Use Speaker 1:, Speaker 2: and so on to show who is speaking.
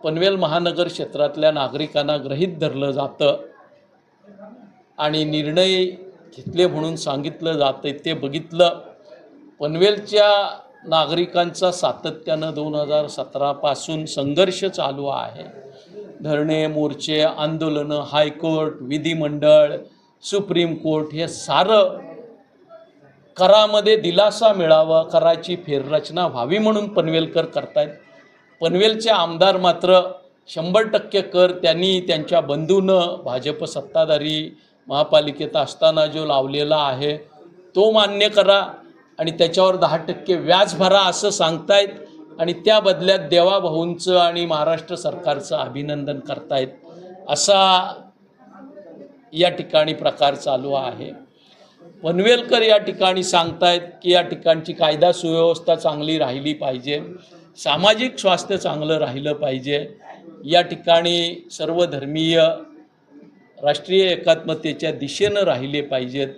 Speaker 1: पनवेल महानगर क्षेत्रातल्या नागरिकांना गृहीत धरलं जातं आणि निर्णय घेतले म्हणून सांगितलं जातं ते बघितलं। पनवेलच्या नागरिकांचा सातत्यानं 2017 पासून संघर्ष चालू आहे। धरणे, मोर्चे, आंदोलनं, हायकोर्ट, विधिमंडळ, सुप्रीम कोर्ट हे सारं करामध्ये दिलासा मिळावा, कराची फेररचना व्हावी म्हणून पनवेलकर करतायत। पनवेलचे आमदार मात्र 100% कर त्यांनी त्यांच्या बंधूनं भाजप सत्ताधारी महापालिकेत असताना जो लावलेला आहे तो मान्य करा आणि त्याच्यावर 10% व्याज भरा असं सांगतायत आणि त्या बदल्यात देवाभाऊंचं आणि महाराष्ट्र सरकारचं अभिनंदन करतायत। असा या ठिकाणी प्रकार चालू आहे। पनवेलकर या ठिकाणी सांगतायत की या ठिकाणची कायदा सुव्यवस्था चांगली राहिली पाहिजे, सामाजिक स्वास्थ्य चांगलं राहिलं पाहिजे, या ठिकाणी सर्व धर्मीय राष्ट्रीय एकात्मतेच्या दिशेनं राहिले पाहिजेत।